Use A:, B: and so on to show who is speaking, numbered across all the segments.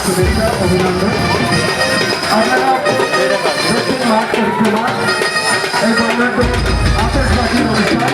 A: শুভেচ্ছা অভিনন্দন। আপনারা দক্ষিণ মাঠ পরিক্রমা এই বর্ণাঢ্য আতশবাজির অনুষ্ঠান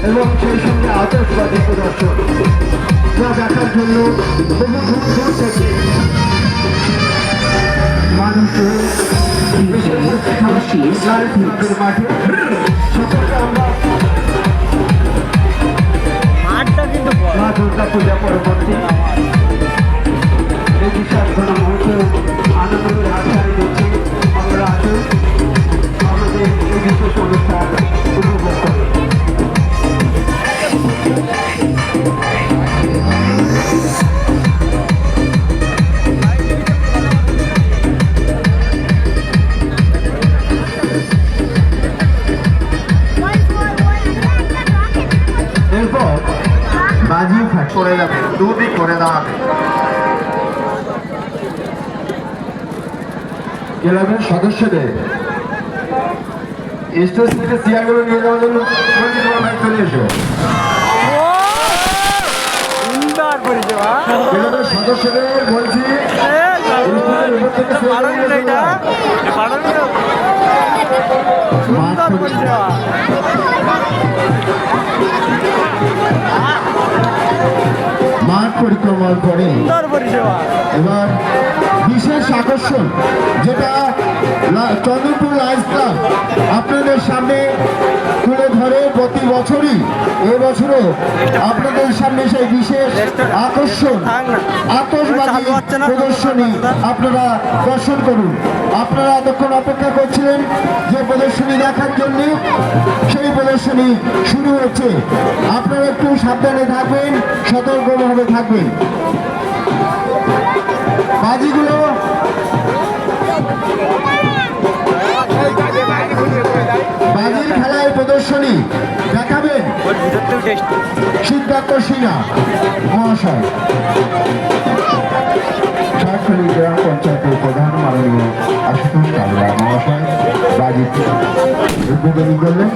A: এবং সেই সঙ্গে আতশবাজি প্রদর্শন যা দেখার জন্য বহু দূর দূর থেকে মানুষ মাঠে সকলকে আমরা মা দুর্গা পূজা পরবর্তী এই বিশাল ঘন মুহূর্তে আনন্দের হাত ছাড়িয়ে দিচ্ছি। আমরা আসুন আমাদের এই বিশেষ অনুষ্ঠান উপভোগ করি। এরপর বাজি করে যাবে, দুদিক করে দেওয়া হবে। ক্লাবের সদস্যদের স্টেজ থেকে চেয়ারগুলো নিয়ে যাওয়ার জন্য চলে এসো। ক্লাবের সদস্যদের বলছি মাঠ পরিক্রমার পরে এবার বিশেষ আকর্ষণ যেটা চন্দ্রপুর লায়ন্স ক্লাব আপনাদের সামনে তুলে ধরে প্রতি বছরই, এবছরও আপনাদের সামনে সেই বিশেষ আকর্ষণ আতশবাজি প্রদর্শনী আপনারা দর্শন করুন। আপনারা এতক্ষণ অপেক্ষা করছিলেন যে প্রদর্শনী দেখার জন্য, সেই প্রদর্শনী শুরু হচ্ছে। আপনারা একটু সাবধানে থাকবেন, সতর্কভাবে থাকবেন। বাজিগুলো বাজির খেলায় প্রদর্শনী দেখাবেন সিদ্ধার্থ সিনহা মহাশয়, ঝাড়খণ্ড গ্রাম পঞ্চায়েতের প্রধান মাননীয় আশুতোষ কামরা মহাশয় বাজি উদ্বোধনী করলেন।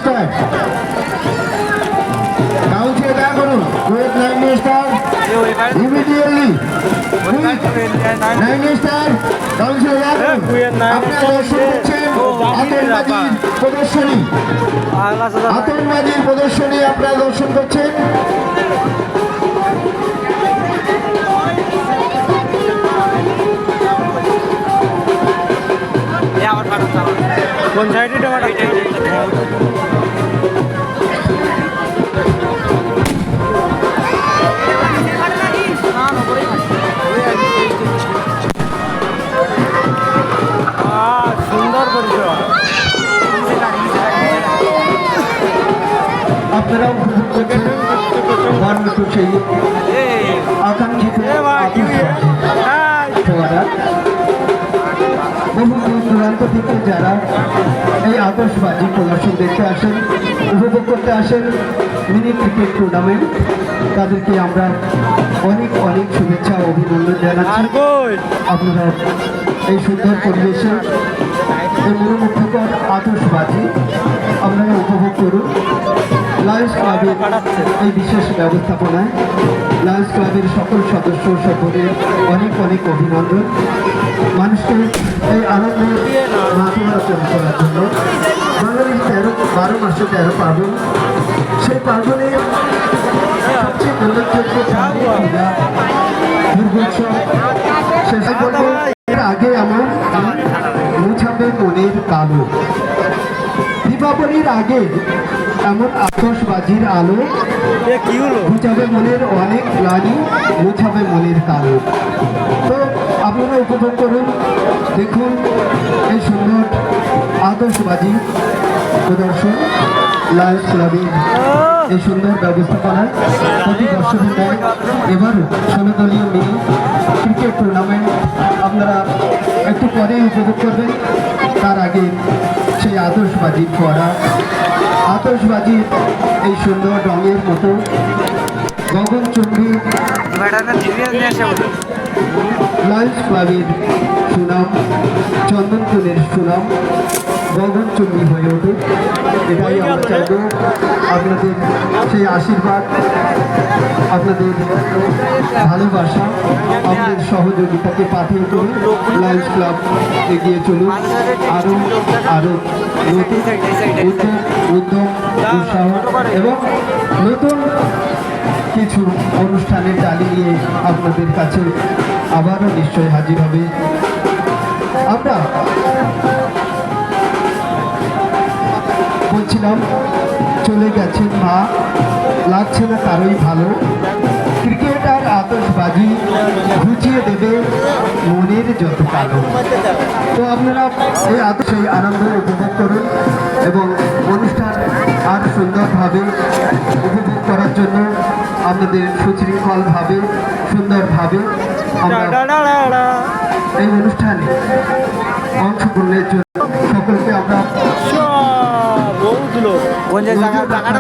B: স্টার কাউন্সিলে দেখা করুন কুয়েত 9 স্টার ইমিডিয়েটলি 9 স্টার কাউন্সিলে দেখা করুন আপনারা দর্শন করছেন আতঙ্কবাদীর প্রদর্শনী আপনারা দর্শন করছেন
C: কোন সাইডে টমাটো সুন্দর পরিষেবা
B: আপনারা উপভোগ করছেন বারমুটু সেই আকাঙ্ক্ষিত ফোয়ারা বহু দূর দূরান্ত থেকে যারা এই আতশবাজি প্রদর্শন দেখতে আসেন উপভোগ করতে আসেন মিনি ক্রিকেট টুর্নামেন্ট তাদেরকে আমরা অনেক অনেক শুভেচ্ছা ও অভিনন্দন জানাচ্ছি আপনারা এই সুন্দর পরিবেশে এই মনোমুগ্ধকর আতশবাজি আপনারা উপভোগ করুন লায়ন্স ক্লাবের এই বিশেষ ব্যবস্থাপনায় লায়ন্স ক্লাবের সকল সদস্য সভ্যদের অনেক অনেক অভিনন্দন মানুষকে এই আনন্দে মাতৃভাষণ করার জন্য বাঙালির 12 মাসে 13 পার্বণ সেই পার্বণের সবচেয়ে উল্লেখযোগ্য পূজা দুর্গোৎসব শেষ করবো এর আগে আমার মুছাবে মনের কালো দীপাবলির আগে এমন আতশবাজির আলো মুছাবে মনের অনেক গ্লানি মুছাবে মনের কালো তো আপনারা উপভোগ করুন দেখুন এই সুন্দর আতশবাজি প্রদর্শন লায়ন্স ক্লাবের এই সুন্দর ব্যবস্থাপনায় প্রতি বছরের ন্যায় এবারও 16 দলীয় মিনি ক্রিকেট টুর্নামেন্ট আপনারা একটু পরেই উপভোগ করবেন তার আগে সেই আতশবাজির ফোয়ারা আতশবাজির এই সুন্দর রঙের মতো গগনচুম্বী লায়ন্স ক্লাবের সুনাম চন্দনপুরের সুনাম গগনচুম্বী হয়ে ওঠে এটাই আমরা চাইব আপনাদের সেই আশীর্বাদ আপনাদের ভালোবাসা আপনাদের সহযোগিতাকে পাঠিয়ে করুন লায়ন্স ক্লাব এগিয়ে চলুন আরও আরও নতুন উদ্যোগ উৎসাহ এবং নতুন কিছু অনুষ্ঠানের ডালি নিয়ে আপনাদের কাছে আবারও নিশ্চয়ই হাজির হবে আমরা বলছিলাম চলে গেছেন মা লাগছে না কারোই ভালো ক্রিকেট আর আতশবাজি ঘুচিয়ে দেবে মনের যত কালো তো আপনারা এই সেই আনন্দ উপভোগ করুন এবং অনুষ্ঠান আর সুন্দরভাবে উপভোগ করার জন্য আপনাদের সুশৃঙ্খলভাবে সুন্দরভাবে আমরা এই অনুষ্ঠানে অংশগ্রহণের জন্য সকলকে আমরা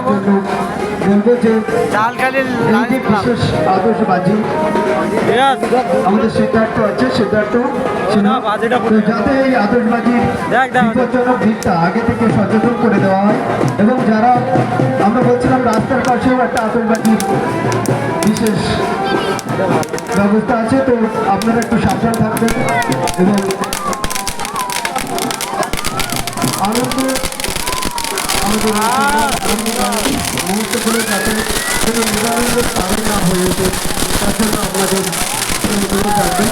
B: বলবো যে এই যে বিশেষ আতশবাজি আমাদের সিদ্ধার্থ আছে সিদ্ধার্থ যাতে এই আতশবাজির বিপজ্জনক দিকটা আগে থেকে সচেতন করে দেওয়া হয় এবং যারা আমরা বলছিলাম রাস্তার পাশেও একটা আতশবাজির বিশেষ ব্যবস্থা আছে তো আপনারা একটু সাবধান থাকবেন এবং আনন্দ আমাদের মুহূর্ত করে যাতে কোনো নিরানন্দের কারণ না হয়ে ওঠে তার জন্য আপনাদের থাকবে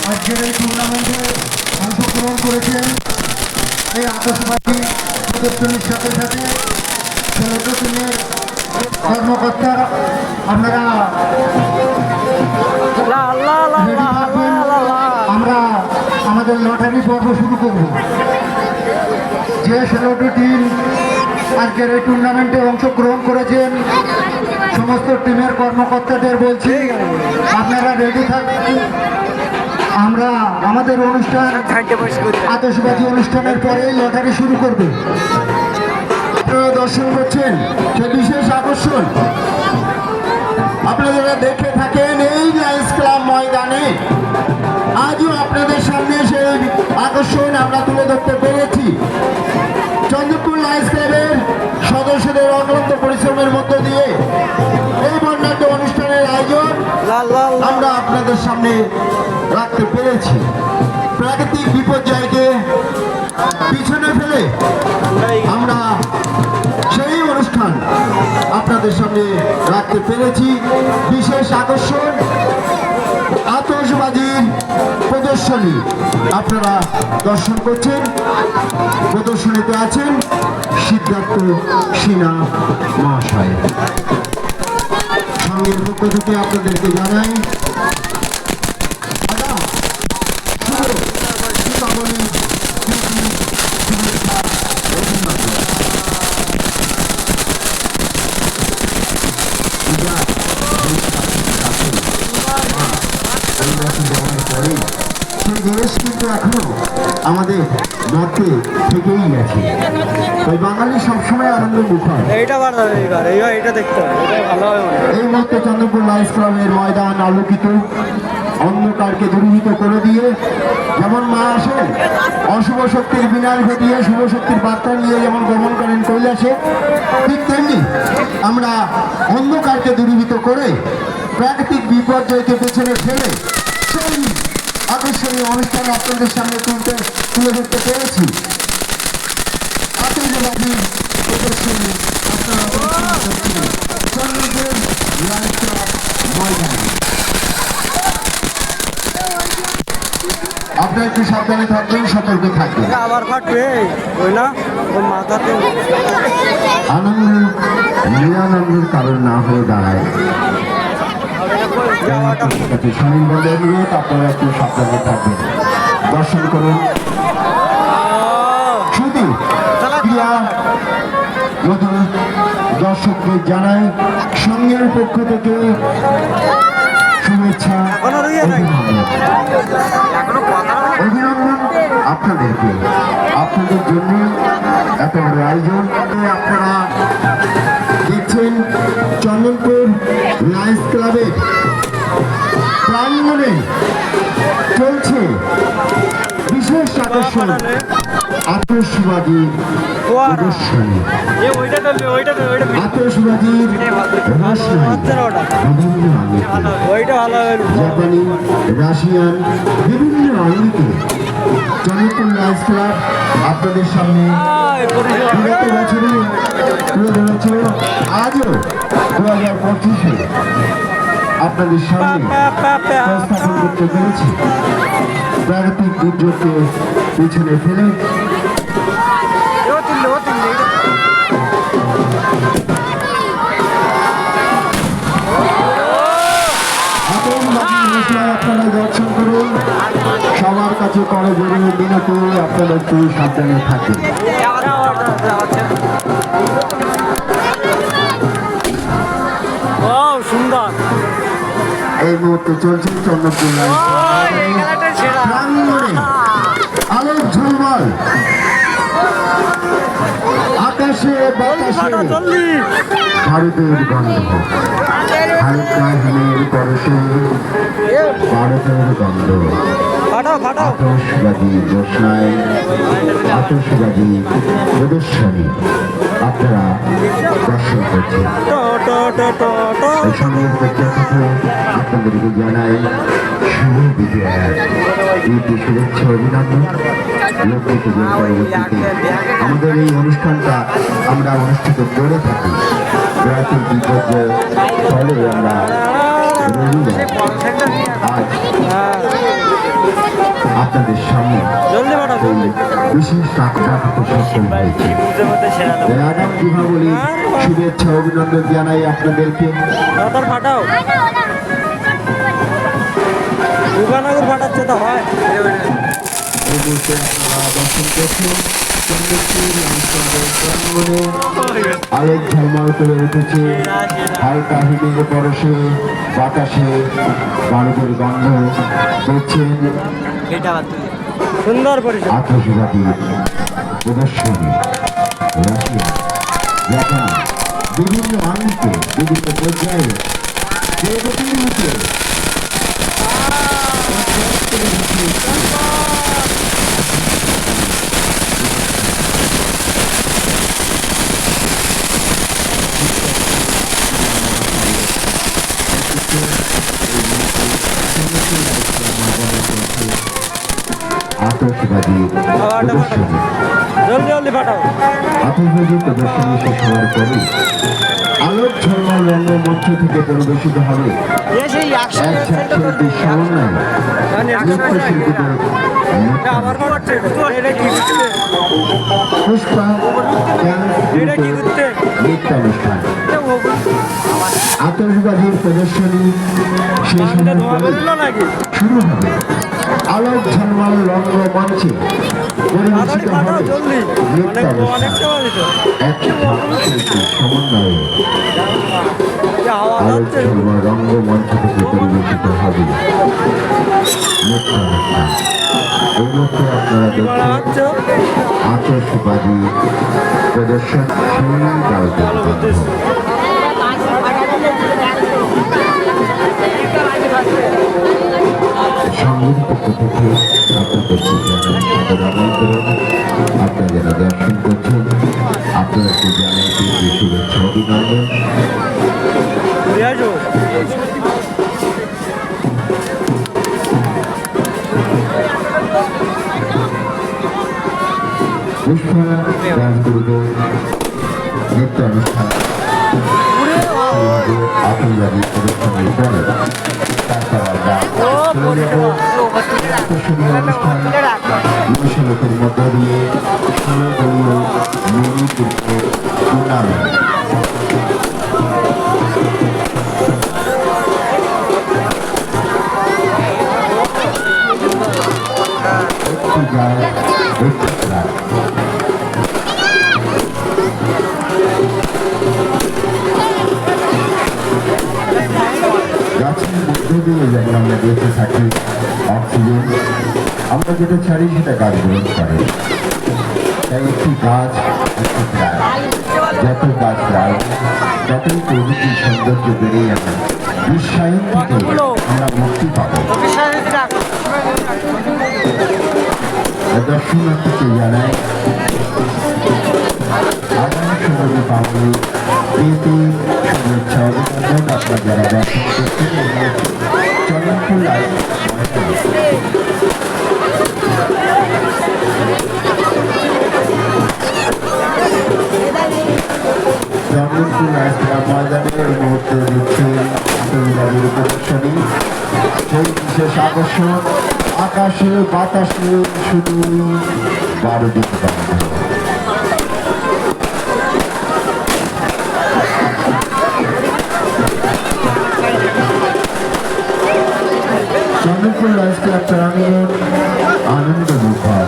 B: আজকের এই টুর্নামেন্টে অংশগ্রহণ করেছেন এই আতশবাজি প্রদর্শনীর সাথে সাথে 16টি টিমের কর্মকর্তা আপনারা আমরা আমাদের লটারি পর্ব শুরু করব যে 16টি টিম আজকের এই টুর্নামেন্টে অংশগ্রহণ করেছেন সমস্ত টিমের কর্মকর্তাদের বলছি আপনারা রেডি থাকবেন আমরা আমাদের অনুষ্ঠান আতশবাজি অনুষ্ঠানের পরে লটারি শুরু করব আপনারা দর্শন করছেন সে বিশেষ আকর্ষণ আপনারা দেখে থাকেন এই লায়ন্স ক্লাব ময়দানে আজও আপনাদের সামনে সেই আকর্ষণ আমরা প্রাকৃতিক বিপর্যয়কে পিছনে ফেলে আমরা সেই অনুষ্ঠান আপনাদের সামনে রাখতে পেরেছি। বিশেষ আকর্ষণ আতশবাজির প্রদর্শনী আপনারা দর্শন করছেন। প্রদর্শনীতে আছেন সিদ্ধার্থ সিনহা মহাশয়। সঙ্গের পক্ষ থেকে আপনাদেরকে জানাই আদাব, শুভ দীপাবলি, প্রীতি, শুভেচ্ছা, অভিনন্দন। সেই দেশ কিন্তু এখনো আমাদের মধ্যে থেকেই গেছে। তাই বাঙালি সবসময় আনন্দ মুখর।
C: এইটা বাড়াবে এইবার এইটা দেখতে হবে, এটা ভালো হবে মনে হয়।
B: এই মুহূর্তে চন্দ্রপুর লায়ন্স ক্লাবের ময়দান আলোকিত, অন্ধকারকে দূরীভূত করে দিয়ে যেমন মা আসেন অশুভ শক্তির বিনাশ ঘটিয়ে শুভ শক্তির বার্তা নিয়ে যেমন গমন করেন কৈলাসে, ঠিক তেমনি আমরা অন্ধকারকে দূরীভূত করে প্রাকৃতিক বিপর্যয়কে পেছনে ফেলে সেই আকর্ষণীয় অনুষ্ঠান আপনাদের সামনে তুলে ধরতে পেরেছি। আতশবাজি প্রদর্শনী আপনারা দর্শন করছেন চন্দ্রপুর লায়ন্স ক্লাব ময়দানে। আপনারা একটু সাবধানে থাকবেন, সতর্ক থাকবেন।
C: এটা আবার ফাটবে ওই না ওর মাথাতে।
B: আনন্দ নিরানন্দের কারণ না হয়ে দাঁড়ায়। সুনীল বন্ধের অনুরোধ, আপনারা একটু সাবধানে থাকবেন, দর্শন করুন। শুধু ক্রিয়া মধুর দর্শকদের জানাই সঙ্গের পক্ষ থেকে শুভেচ্ছা, অভিনন্দন আপনাদেরকে। আপনাদের জন্য এত বড় আয়োজন। আপনারা দেখছেন চন্দনপুর লায়ন্স ক্লাবের প্রাঙ্গণে চলছে বিশেষ আকর্ষণ আতশবাজি প্রদর্শনী। আতশবাজির বিভিন্ন আঙ্গিকে,
C: ওইটা ভালো হবে।
B: জাপানি, রাশিয়ান বিভিন্ন আঙ্গিকে চন্দ্রপুর লায়ন্স ক্লাব আপনাদের সামনে বিগত বছরে তুলে ধরেছে। আজও 2025-এ আপনাদের সামনে উপস্থাপন করতে পেরেছি। প্রাকৃতিক দুর্যোগকে পিছনে ফেলে আপনারা দর্শন করুন। সবার কাছে করে জরুরি বিনতি, আপনারা একটু সাবধানে থাকেন।
C: সুন্দর
B: এই মুহূর্তে চলছে চন্দ্রপুর প্রাঙ্গণে আলোক ঝলমল, আকাশে বাতাসে ভারতের গন্ধ, ভারত কাহিনীর পরশে ভারতের গন্ধ। আতশবাজি ঘোষণায় আতশবাজি প্রদর্শনী আপনারা দর্শন করছেন। এই সঙ্গের পক্ষ থেকে আপনাদেরকে জানাই শুভ বিজয়া, ঈদ শুভেচ্ছা, অভিনন্দন। লক্ষ্মী পুজোর পরবর্তীতে আমাদের এই অনুষ্ঠানটা আমরা অনুষ্ঠিত করে থাকি। প্রাকৃতিক বিপর্যয়ের ফলে আমরা আজ আপনাদের সামনে বিশেষ ডাকতে সক্ষম হয়েছে। আগাম দীপাবলি শুভেচ্ছা, অভিনন্দন জানাই আপনাদেরকে।
C: ফাটাও ফাটাচ্ছে তো হয়।
B: এই মুহূর্তে আপনারা দর্শন করছেন চন্দ্রপুর লায়ন্স ক্লাবের প্রাঙ্গণে আলোক ঝলমল করে উঠেছে, হালকা হিমের পরশে বাতাসে ভারতের গন্ধ দেখছেন।
C: সুন্দর পরিচয়
B: আতশবাজি প্রদর্শনী রাশিয়া, জাপান বিভিন্ন আঙ্গিকে বিভিন্ন পর্যায়ে যে গতির মুখে আতশবাজি প্রদর্শনী।
C: জলদি জলদি ফাটাও।
B: আতশবাজি প্রদর্শনী শেষ হওয়ার পরে আলোক ঝলমল রঙ্গমঞ্চ থেকে পরিবেশিত হবে এক ছাত্রছাত্রীর সমন্বয়ে নৃত্যশিল্পীদের
C: আমার করছে এটা কি করছে?
B: পুষ্পা ডান্স
C: এটা কি
B: গ্রুপের
C: করছে?
B: নৃত্যানুষ্ঠান। আতশবাজির প্রদর্শনী শেষ
C: পানিতে
B: হওয়ার
C: ধোয়া
B: পরে
C: বেরোলো নাকি?
B: শুরু হবে আলোক ঝলমল রঙ্গমঞ্চে পরিবেশিত
C: তাড়াতাড়ি ফাটাও
B: হবে
C: জলদি।
B: নৃত্যানুষ্ঠান।
C: অনেকটা বাজে তো।
B: এক ছাত্রশিল্পীর সমন্বয়ে
C: যে আওয়াজ
B: আলোক
C: হচ্ছে
B: ঝলমল রঙ্গমঞ্চ থেকে পরিবেশিত হবে নৃত্যানুষ্ঠান। এই মুহূর্তে আপনারা
C: কি বলা
B: দেখছেন
C: হচ্ছে?
B: আতশবাজি প্রদর্শন সেই গাড়িতে সঙ্গীত পক্ষ থেকে আপনাদেরকে জানাই সাদর আমন্ত্রণ। আপনারা যারা দর্শন করছেন আপনাদেরকে জানাই প্রীতি শুভেচ্ছা অভিনন্দন।
C: রিয়াজু
B: পুষ্পা ডান্স গ্রুপের নৃত্যানুষ্ঠান আতশবাজি প্রদর্শনের পরে তারপর আমরা চলে যাব আকর্ষণীয় অনুষ্ঠান লোকের মধ্য দিয়ে 16 দলীয় মিনি ক্রিকেট টুর্নামেন্ট। একটি গায়ে একটি ক্লাব। গাছের মধ্য দিয়ে যেমন আমরা বেঁচে থাকি অক্সিজেন, আমরা যেটা ছাড়ি সেটা গাছ গ্রহণ করে। তাই একটি গাছ একটি প্রাণ। যত গাছ লাগাই ততই প্রকৃতির সৌন্দর্য বেড়ে যাবে, বিশ্বায়ন থেকে আমরা মুক্তি পাবো। দর্শনার্থীকে জানাই আগামী 16 দীপাবলি প্রীতি শুভেচ্ছা অভিনন্দন। আপনার যারা দর্শন করছেন চন্দনপুর লাইভ চন্দনপুর রাজগ্রাম ময়দানে এই মুহূর্তে দিচ্ছে আতশবাজির প্রদর্শনী। সেই বিশেষ আকর্ষণ আকাশে বাতাসে শুধু 12 দিকে বন্ধ। চন্দ্রপুর লাইফ ক্লাব প্রাঙ্গণ আনন্দ মুখর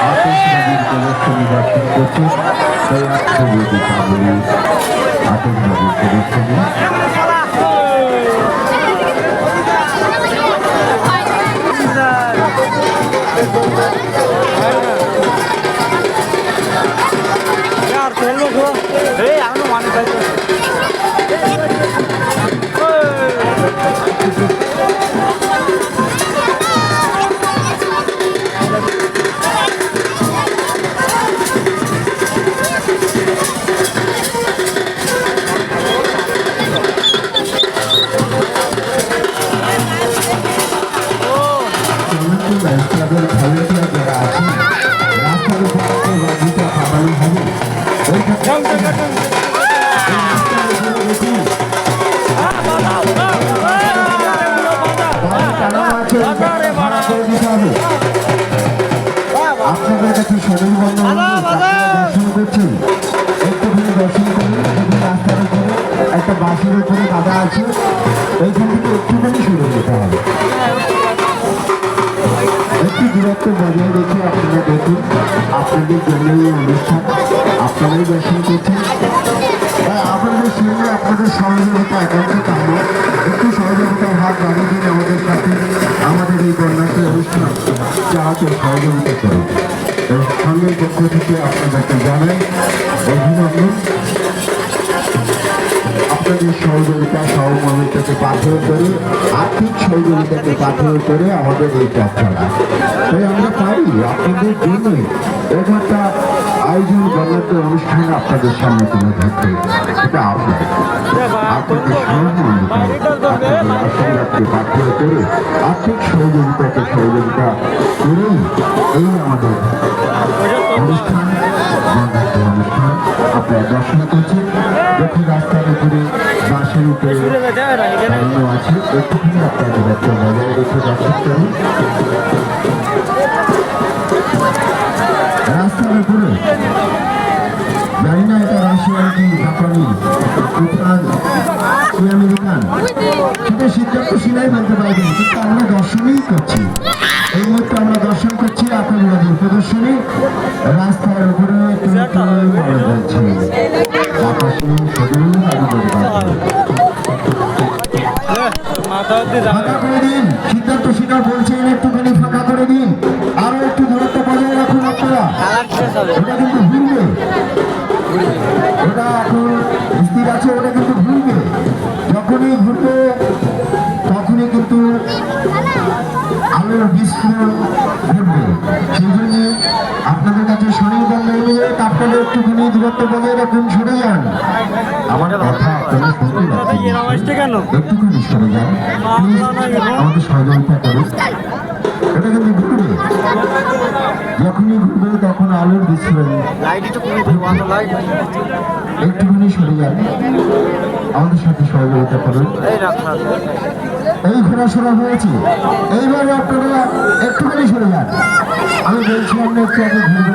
B: আতশবাজির প্রদর্শনী দর্শন করছেন। তাই আজকে দীপাবলি আতশবাজির প্রদর্শনী
C: यार चल लो गो ए आनो माने भाई
B: চন্দ্রপুর লাইফ ক্লাবের ভলেন্টিয়ার যারা আছেন রাস্তার উপর বাজিটা ফাটানো হবে।
C: जंग जंग जंग
B: আপনাদের কাছে সদর দর্শন করছেন একটুখানি দর্শন করুন। রাস্তার উপরে একটা বাসের উপরে বাধা আছে, ওইখান থেকে একটুখানি সরে যেতে হবে। একটু দূরত্ব বজায় রেখে আপনারা দেখুন আপনাদের জন্য এই অনুষ্ঠান আপনারাই দর্শন করছেন। আপনাদের সঙ্গে আপনাদের সহযোগিতা একান্ত কাম্য। একটু সহযোগিতার হাত বাড়িয়ে দিন আমাদের সাথে, আমাদের এই বন্যাকে অনুষ্ঠান যাহাতে সহযোগিতা করুন। সঙ্গের পক্ষ থেকে আপনাদেরকে জানাই অভিনন্দন। আপনাদের সহযোগিতা সহমর্মিতাকে পাথর করে, আর্থিক সহযোগিতাকে পাথর করে আমাদের এই পথ চলা। তাই আমরা পারি আপনাদের জন্যই একটা আয়োজন গণত অনুষ্ঠান আপনাদের সামনে তুলে ধরতে। এটা আপনাদের সহযোগিতাকে বাধ্য করে আর্থিক সহযোগিতা করেই এই আমাদের অনুষ্ঠান আপনারা দর্শন করছেন। দেখুন রাস্তার উপরে বাসের উপরে আছে, একটুখানি আপনাদের একটা বজায় রেখে দর্শন করুন। রাস্তার উপরে জানি না এটা রাশিয়ান কি জাপানি ইউক্রেন কি আমেরিকান, সেটা সিদ্ধান্ত সিলাই বলতে পারবেন, কিন্তু আমরা দর্শনই করছি। এই মুহূর্তে আমরা দর্শন করছি আপনাদের প্রদর্শনী। রাস্তার উপরে ফাঁকা করে দিন, সিদ্ধান্ত শিকার বলছেন একটুখানি ফাঁকা করে দিন, আরো একটু দূরত্ব বজায় রাখুন আপনারা। ওটা কিন্তু ঘুরবে, ওটা এখন স্থির আছে, ওটা কিন্তু ঘুরবে। যখনই ঘুরবে তখনই কিন্তু আলোর বিস্ফোরণ ঘটবে। সেই জন্য আপনাদের কাছে স্বনির্ভর অনুরোধ, আপনাদের একটুখানি দূরত্ব বজায় রাখুন, সরে যান। আমার কথা আপনারা শুনতে পাচ্ছেন, একটুখানি সরে যান, আমাদের সহযোগিতা করুন। এটা কিন্তু ঘুরবে, যখনই ঘুরবে তখন আলোর বিস্ফোরণ। একটুখানি সরে যান, আমাদের সাথে সহযোগিতা করুন। এই ঘোরাফেরা হয়েছে, এইভাবে আপনারা একটুখানি সরে যান। আমি বলছিলাম না একটু আগে ঘুরবো।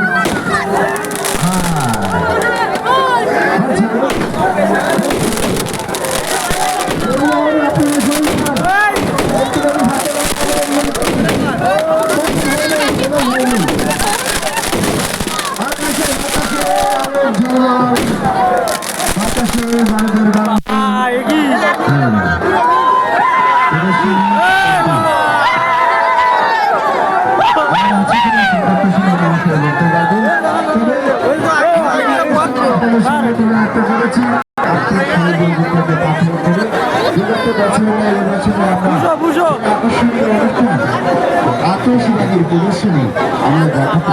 B: আতশবাজির প্রদর্শনী আমরা দেখাতে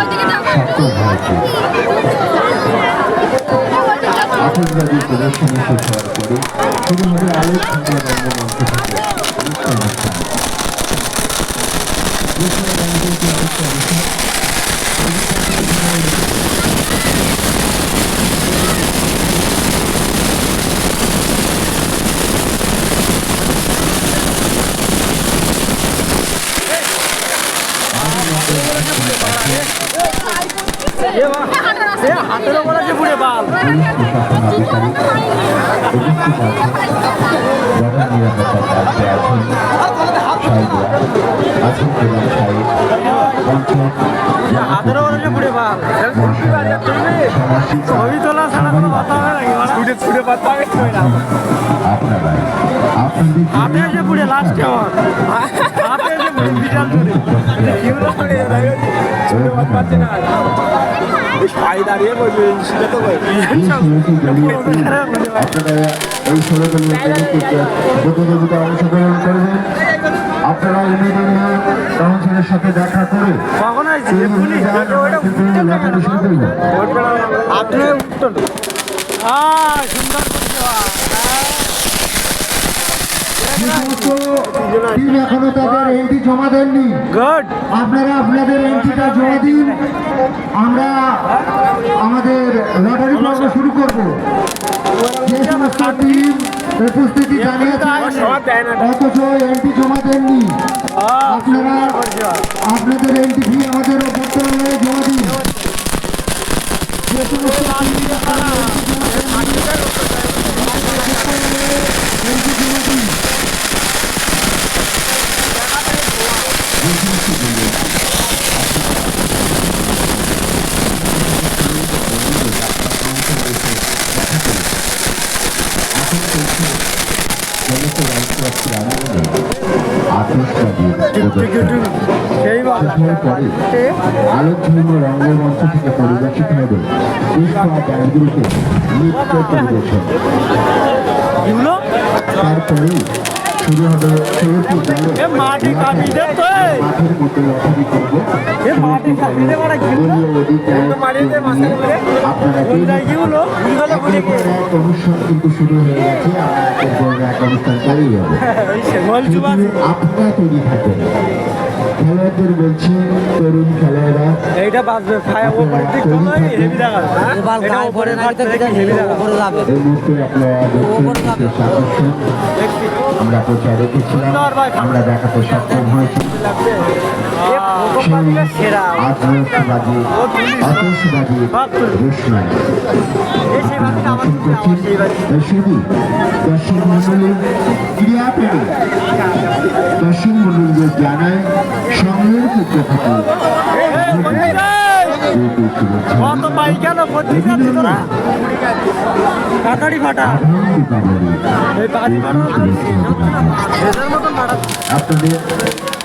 B: সক্ষম হয়েছি। আতশবাজির প্রদর্শনী শেষ হওয়ার পরে শুরু হবে আলোক সন্ধ্যা রঙ্গমঞ্চ থেকে
C: হাতের উপরে যে বুড়ে বাল হাতের উপরে যে বুড়ে বাল ছবি তোলা ছাড়া কোনো কথা হবে নাকি? ছুটে পাতা হাতে যে বুড়ে লাস্টে আমার হাতে যে বুড়ে বিশাল ছুটে পাচ্ছে না।
B: আপনারা এই প্রতিযোগিতায় অংশগ্রহণ করবেন। আপনারা কাউন্সিলের সাথে দেখা করে এখনো তাদের এন্ট্রি জমা দেননি, আপনারা আপনাদের এন্ট্রিটা জমা দিন। আমরা আমাদের লটারি পর্ব শুরু করব। যে সমস্ত টিম উপস্থিতি জানিয়েছে অথচ এন্ট্রি জমা দেননি, আপনারা আপনাদের এন্ট্রি ফি আমাদের অভ্যর্থনালয়ে জমা দিন। যে সমস্ত এন্ট্রি জমা দিন। আলোকধর্ম রঙ্গমঞ্চ থেকে পরিবেশিত হবে ব্যান্ডগুলিতে নৃত্য পরিবেশন। তারপরে শুরু হবে ষোলোটি দলে
C: এ মাটি কাটি দে তো
B: মাঠের মধ্যে লটারি করবো
C: এ মাটি কাটি দে মানে কি হলো
B: আপনারা
C: কোন জায়গায় হলো
B: একের পর এক অনুষ্ঠান কিন্তু শুরু হয়ে গেছে। আমরা একের পর এক অনুষ্ঠান চালিয়ে যাবো।
C: বল চুবা
B: আপনারা তৈরি থাকেন। খেলোয়াড়দের বলছি, তরুণ খেলোয়াড়রা
C: এইটা বাজবে ফায়া ওপরে দিক কম হয় হেভি দেখা এটা উপরে মারতে দেখে হেভি দেখা
B: এই মুহূর্তে আপনারা দেখছেন বিশেষ আকর্ষণ। আমরা প্রচার রেখেছিলাম, আমরা দেখাতে সক্ষম হয়েছি। সেই আগ্রহবাদী আতশবাদী রোশনাই শুধু দর্শক মন্ডলী ক্রিয়াপ্রেমী দর্শক মন্ডলীদের জানায় সংঘের পক্ষ থেকে
C: কত পাই কেন পঁচিশ যাচ্ছি তোরা কাতারি ফাটা এই বাজি ফাটা এদের মতন ফাটা
B: আপনাদের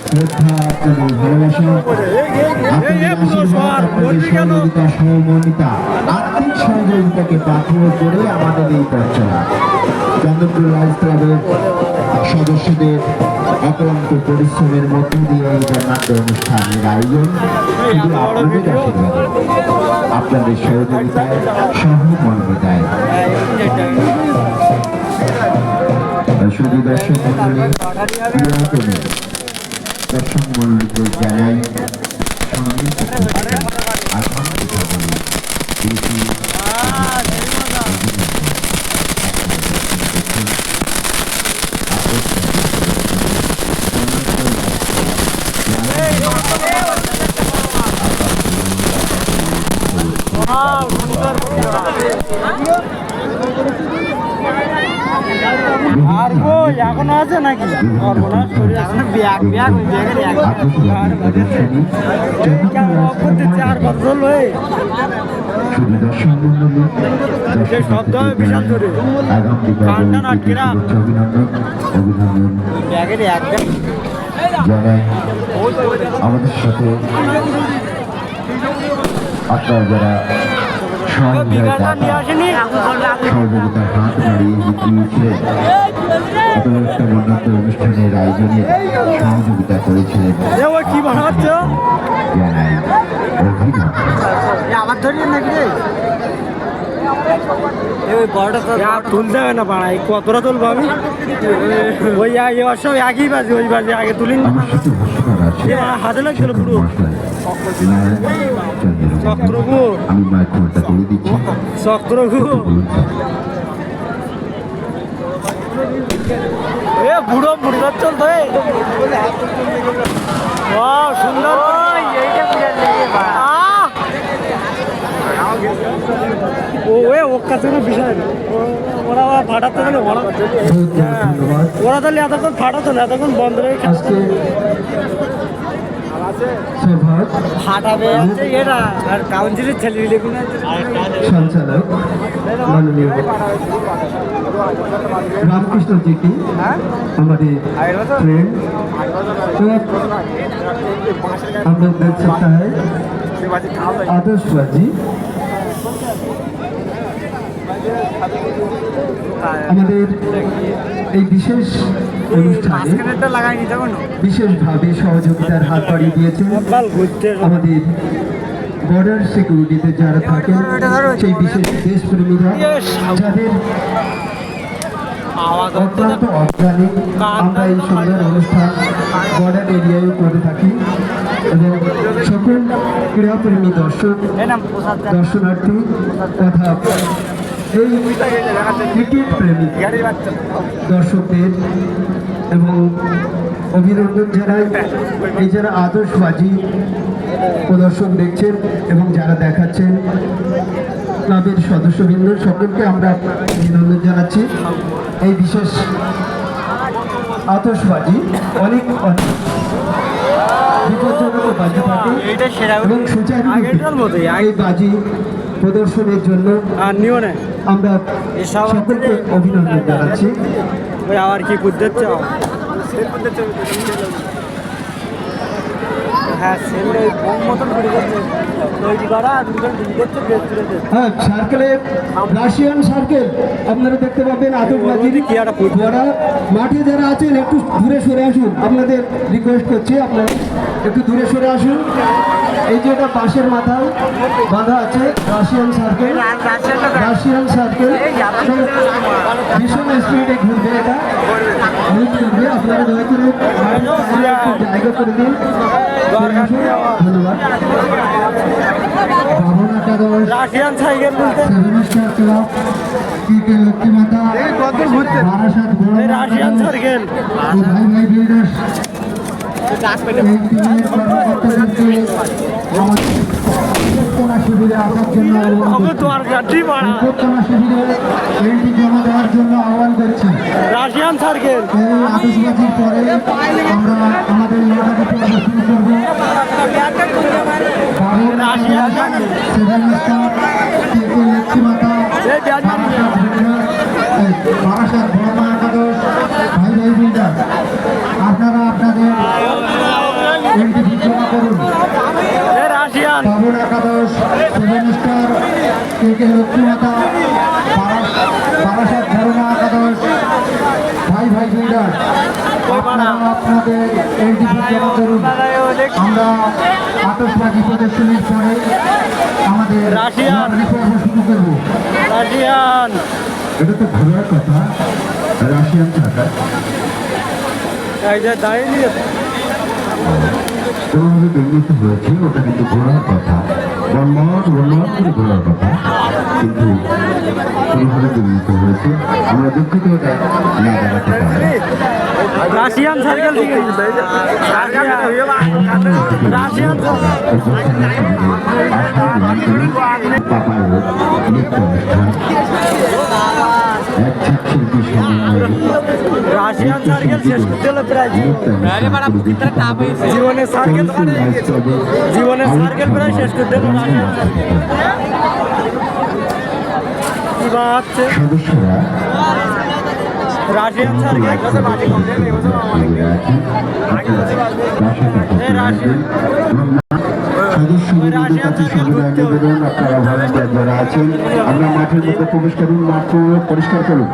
B: শ্রদ্ধা, আপনাদের ভালোবাসা, আপনাদের আশীর্বাদ, আপনাদের সহযোগিতা, সহমর্মিতা, আর্থিক সহযোগিতাকে পাথর করে আমাদের এই পথ চলা। চন্দ্রপুর লাইফ ক্লাবের সদস্যদের অক্লান্ত পরিশ্রমের মধ্য দিয়ে এই বর্ণাঢ্য অনুষ্ঠানের আয়োজন শুধু আপনাদের আশীর্বাদে, আপনাদের সহযোগিতায়, সহমর্মিতায়। শুধু দর্শক মন্ডলী প্রিয়তমে দর্শক মন্ডলীকে জানাই সঙ্গীত আসাম কথা বলি বেশি
C: আর কই এখনো আছে নাকি সর্বনাশ করে এখন ব্যাগ ব্যাগ ব্যাগের এক চার বছর লয়ে শব্দ বিশাল করে কান্টান আটকেরা
B: অভিনন্দন অভিনন্দন
C: ব্যাগের এক ব্যাগ
B: জানাই আমাদের সাথে আপনারা যারা
C: বিঘাটা নিয়ে আসেনি
B: সহযোগিতার হাত বাড়িয়ে দিয়েছিলেন, এত একটা বর্ণাঢ্য অনুষ্ঠানের আয়োজনে সহযোগিতা করেছিলেন,
C: এ ওই কি বানাচ্ছ
B: জানাই অভিনন্দন।
C: আবার ধরিয়ে নাকি রে তুলতে হবে না পাড়ায় কতটা তুলবো আমি ওই এবার সব একই বাজে ওই বাজে আগে তুলিন
B: আমার সাথে ভাষ্যকার আছে
C: হাতে লাগছিল পুরো চক্রগু
B: আমি মাইক্রোফোনটা তুলে দিচ্ছি,
C: চক্রগু
B: বলুন স্যার।
C: এ বুড়ো বুড়ো চলতো সুন্দর ও ও কাছে বিষয় ওরা ফাটাতে গেলে ওরা তাহলে এতক্ষণ ফাটাতো না এতক্ষণ বন্ধ হয়ে
B: আজকে সভার
C: ফাটাবে হচ্ছে এরা আর কাউন্সিলের ছেলে
B: সঞ্চালক মাননীয় রামকৃষ্ণ জিটি हमारे फ्रेंड तो हम लोग देख सकता है आदर्श बाजी আমাদের এই বিশেষ অনুষ্ঠানে বিশেষভাবে সহযোগিতার হাত বাড়িয়ে দিয়েছেন আমাদের বর্ডার সিকিউরিটিতে যারা থাকেন সেই বিশেষ দেশপ্রেমীরা যাদের অত্যন্ত অজ্ঞানী আমরা এই সুন্দর অনুষ্ঠান বর্ডার এরিয়ায় করে থাকি এবং সকল ক্রীড়াপ্রেমী দর্শক দর্শনার্থী তথা এই ক্রিকেট প্রেমী দর্শকদের এবং অভিনন্দন জানাই এই যারা আদর্শবাজি প্রদর্শন দেখছেন এবং যারা দেখাচ্ছেন ক্লাবের সদস্যবৃন্দ সকলকে আমরা অভিনন্দন জানাচ্ছি। এই বিশেষ আতশবাজি অনেক অনেক বিপজ্জনক বাজি থাকে এবং সুচারুরূপে এই বাজি প্রদর্শনের জন্য আমরা সকলকে অভিনন্দন জানাচ্ছি।
C: আবার কি বুঝতে হ্যাঁ সেল মতন করে তৈরি করা আর দুজন দেখছে বেশ করে
B: হ্যাঁ সার্কেলে রাশিয়ান সার্কেল আপনারা দেখতে পাবেন আতশবাজির
C: কি একটা ফুটবল।
B: যারা মাঠে যারা আছেন একটু দূরে সরে আসুন, আপনাদের রিকোয়েস্ট করছি আপনারা একটু দূরে সরে আসুন। এই যে এটা বাঁশের মাথায় বাঁধা আছে রাশিয়ান সার্কেল, রাশিয়ান সার্কেল ভীষণ স্পিডে ঘুরবে, এটা মুভ করবে। আপনারা দয়া করে একটু জায়গা করে দিন। ধন্যবাদ। বাবনা কাগজ
C: রাশিয়ান সাইকেল বলতে
B: সেভেন স্টার ক্লাব কে লক্ষ্মীমাতা বারাসাত বড়
C: রাশিয়ান সাইকেল
B: ও ভাই ভাই বিল্ডার্স এই টিমের কর্মকর্তাদেরকে আমাদের পরিকল্পনা শিবিরে আসার জন্য আহ্বান করছি।
C: তোমার গাড়ি বাড়া
B: পরিকল্পনা শিবিরে এন্ট্রি জমা দেওয়ার জন্য আহ্বান করছি।
C: রাশিয়ান সাইকেল
B: এই আতশবাজির পরে আমরা আমাদের লড়াইটি প্রদর্শন করব। বাবনা সেভেন স্টার কে লক্ষ্মীমাতা বারাসাত বড়মা একাদশ ভাই ভাই বিল্ডার, আপনারা আপনাদের এন্ট্রি জমা করুন।
C: রাশিয়ান
B: বাবুর একাদশ সেভেন স্টার কে লক্ষ্মীমাতা বারাসাত বড়মা একাদশ ভাই ভাই বিল্ডার, আপনারা আপনাদের এন্ট্রি জমা করুন। আমরা আতশবাজি প্রদর্শনীর পরে আমাদের
C: রাশিয়ান।
B: লড়াই পর্ব শুরু করব।
C: রাশিয়ান
B: এটা তো ঘোরার কথা, রাশিয়ান সরকার
C: এই যে দাঁড়িয়ে নিয়ে
B: কোনোভাবে দুর্নীত হয়েছে, ওটা কিন্তু ঘোরার কথা, বনমহৎ করে ঘোরার কথা, কিন্তু কোনোভাবে দুর্নীত হয়েছে। আমরা দুঃখিত এটা না দেখাতে পারি।
C: রাশিয়ান সাইকেল থেকে রাশিয়ান
B: পাপায় নৃত্য অনুষ্ঠান এক শিল্পী সমন্বয়ে
C: রাশিয়ান সাইকেল শেষ করতে হলো প্রায় জীবনের সার্কেল জীবনের সার্কেল প্রায় শেষ করতে হলো কি বাচ্চা
B: সদস্যরা
C: রাশিয়ান সার্কেল
B: সদস্যদের কাছে সর্বদা নিবেদন, আপনারা ভলান্টিয়ার যারা আছেন, আমরা মাঠের মধ্যে প্রবেশ করুন, মাঠ পরিষ্কার করুন।